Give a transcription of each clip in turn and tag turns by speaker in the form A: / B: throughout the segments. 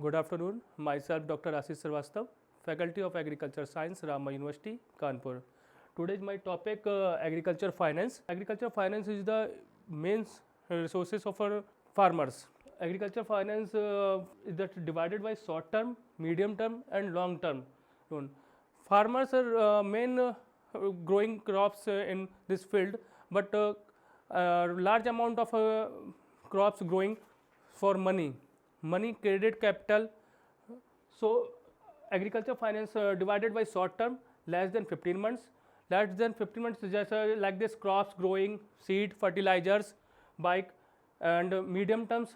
A: Good afternoon. Myself, Dr. Ashish Srivastava, Faculty of Agriculture Science, Rama University, Kanpur. Today is my topic agriculture finance. Agriculture finance is the main resources of our farmers. Agriculture finance is that divided by short term, medium term, and long term loan. Farmers are main growing crops in this field, but large amount of crops growing for money, credit, capital. So agriculture finance divided by short term, less than 15 months. Less than 15 months just like this crops growing, seed, fertilizers, bike, and medium terms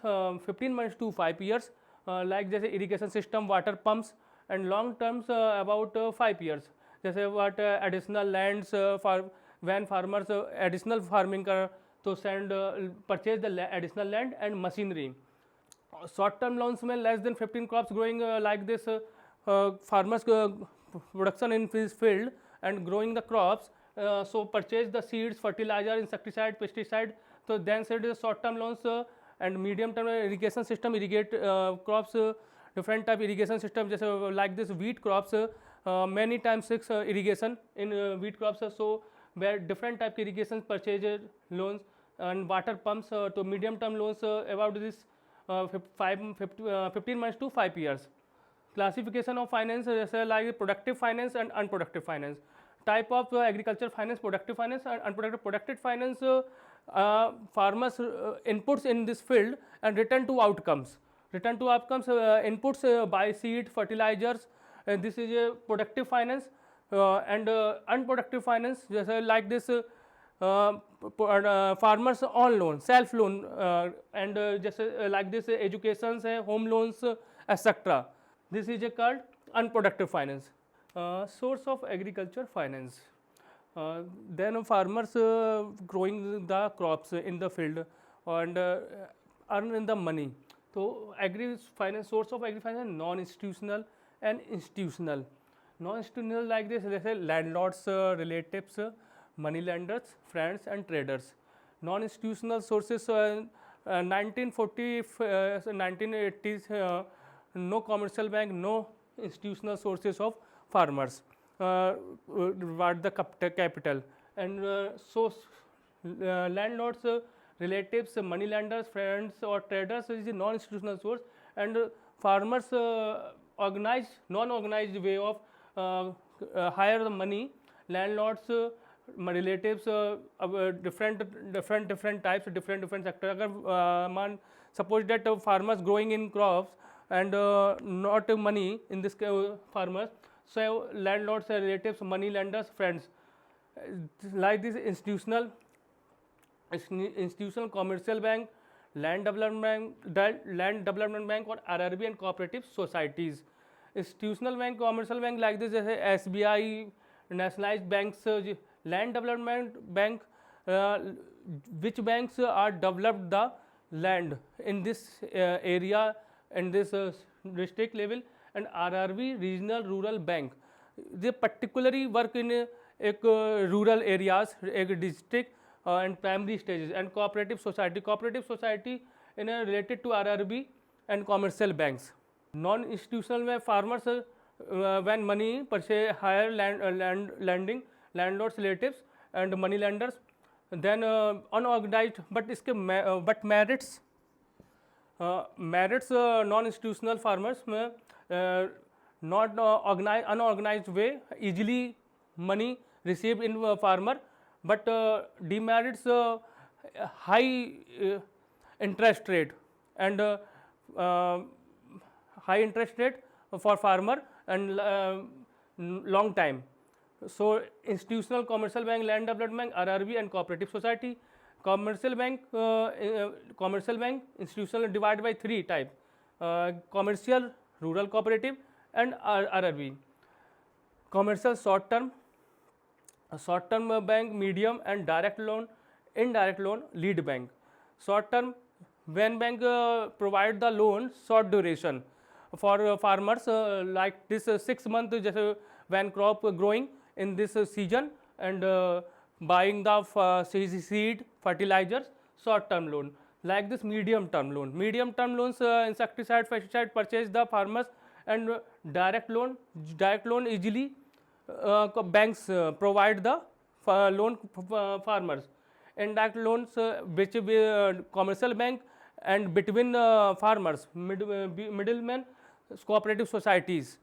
A: 15 months to 5 years like जैसे irrigation system, water pumps, and long terms about 5 years. जैसे what additional lands for when farmers additional farming कर तो send purchase the additional land and machinery. Short term loans में less than 15 crops growing like this farmers production in this field and growing the crops, so purchase the seeds, fertilizer, insecticide, pesticide. So then said short term loans and medium term irrigation system, irrigate crops, different type irrigation system जैसे like this wheat crops, many times 6 irrigation in wheat crops, so where different type irrigation purchase loans and water pumps to medium term loans about this 15 months to 5 years. Classification of finance like productive finance and unproductive finance. Type of agriculture finance: productive finance and unproductive. Productive finance, farmers inputs in this field and return to outcomes. Return to outcomes, inputs buy seed, fertilizers. This is a productive finance. And unproductive finance, just like this farmers on loan, self loan, and just like this education, home loans, etc. This is called unproductive finance. Source of agriculture finance. Then farmers growing the crops in the field and earn the money. So agri finance, source of agri finance, non-institutional and institutional. Non-institutional like this, they say landlords, relatives, money lenders, friends, and traders. Non-institutional sources 1940 1980s, no commercial bank, no institutional sources of farmers reward the capital, and so landlords, relatives, money lenders, friends, or traders is a non-institutional source, and farmers organized, non-organized way of hire the money. Landlords, relatives, different types, different sector. अगर मान suppose that farmers growing in crops and not money in this farmers, so landlords, relatives, money lenders, friends, like this institutional commercial bank, land development bank or RRB and cooperative societies. Institutional bank, commercial bank like this जैसे SBI, nationalized banks, land development bank, which banks are developed the land in this area and this district level, and RRB, regional rural bank, they particularly work in rural areas, district and primary stages. And cooperative society in related to RRB and commercial banks. Non-institutional में farmers when money purchase hire lending, landlords, relatives, and money lenders. Then unorganized, but इसके but merits non-institutional farmers में not unorganized way, easily money received in farmer, but demerits high interest rate and high interest rate for farmer and long time. So institutional, commercial bank, land development bank, RRB, and cooperative society. Commercial bank, institutional divided by 3 type: commercial, rural cooperative, and RRB. Commercial short term bank, medium and direct loan, indirect loan, lead bank. Short term, when bank provide the loan short duration for farmers like this 6 months when crop growing in this season and buying the seed, fertilizers, short term loan. like this medium term loan. Medium term loans, insecticide, pesticide purchase the farmers, and direct loan easily banks provide the loan farmers. Indirect loans which commercial bank and between farmers, middlemen, cooperative societies.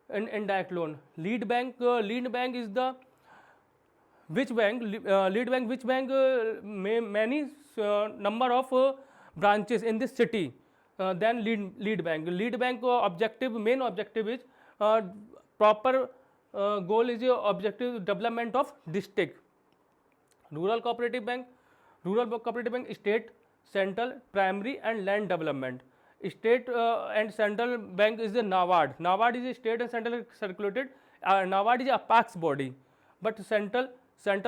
A: And indirect loan. Lead bank is the which bank lead bank, which bank many number of branches in this city than lead bank. Lead bank main objective is proper goal is objective development of district. Rural cooperative bank state, central, primary and land development. State and central bank is the NABARD. NABARD is a state and central circulated. NABARD is a apex body, but central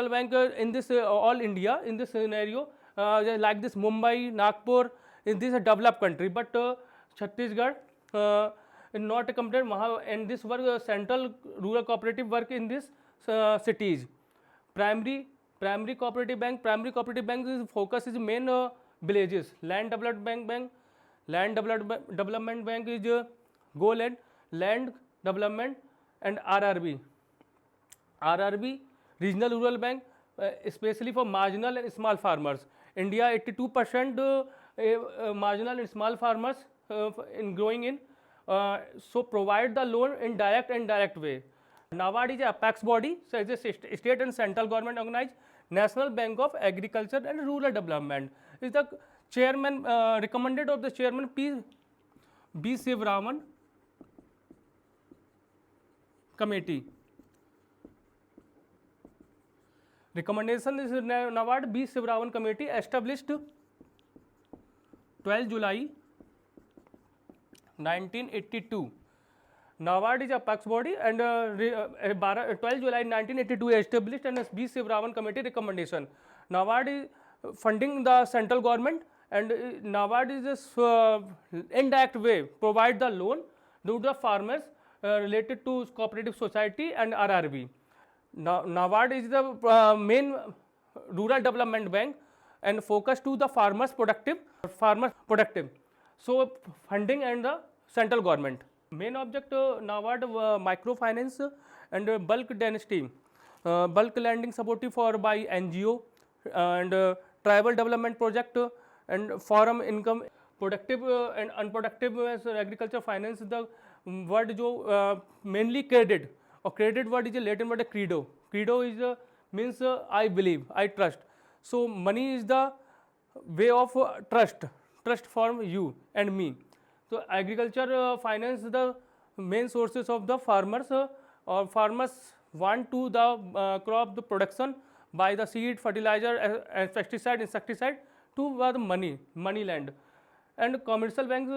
A: bank in this all India in this scenario like this Mumbai, Nagpur, this is a developed country, but Chhattisgarh not compared, and this work central rural cooperative work in this cities. Primary cooperative bank is focus is main villages. Land development bank is goal and land development. And RRB regional rural bank especially for marginal and small farmers. India 82% marginal and small farmers in growing in, so provide the loan in direct and indirect way. NABARD is a apex body, so it's a state and central government organized. National Bank of Agriculture and Rural Development is the chairman recommended of the chairman B. Sivaraman committee. Recommendation is NABARD B. Sivaraman committee established 12 July 1982. NABARD is a apex body and 12 July 1982 established and B. Sivaraman committee recommendation. NABARD is funding the central government, and NABARD is a indirect way provide the loan to the farmers related to cooperative society and RRB. NABARD is the main rural development bank and focus to the farmers productive. So funding and the central government. Main object NABARD microfinance and bulk dynasty, bulk lending supported for by NGO and tribal development project and forum income. Productive and unproductive agriculture finance the word जो mainly credit, or credit word is a Latin word credo. Credo is means I believe, I trust. So money is the way of trust for you and me. So agriculture finance the main sources of the farmers, or farmers want to the crop the production by the seed, fertilizer, and pesticide, insecticide to the money land. And commercial banks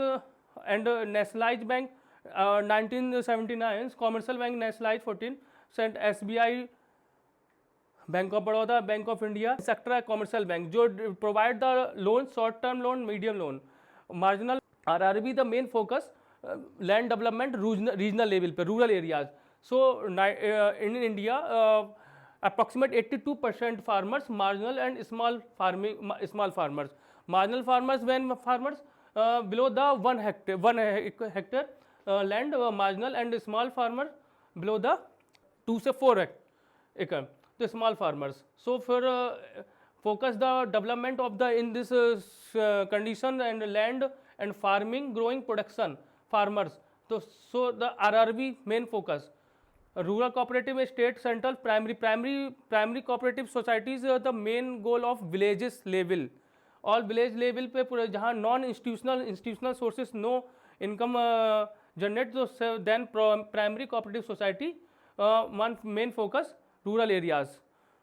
A: and nationalized bank 1979 commercial bank nationalized 14 cent SBI, Bank of Baroda, Bank of India, sector commercial bank जो provide the loan, short term loan, medium loan. Marginal RRB the main focus land development regional level पे rural areas. So in India approximate 82% farmers marginal and small farmers. Marginal farmers when farmers below the 1 hectare land, marginal and small farmer below the 2 से 4 acre, the small farmers. So for focus the development of the in this condition and land and farming growing production farmers. So the RRB main focus. Rural cooperative state central primary cooperative societies the main goal of villages level. All village level पे पूरे जहाँ non institutional sources no income generate, so then primary cooperative society one main focus rural areas.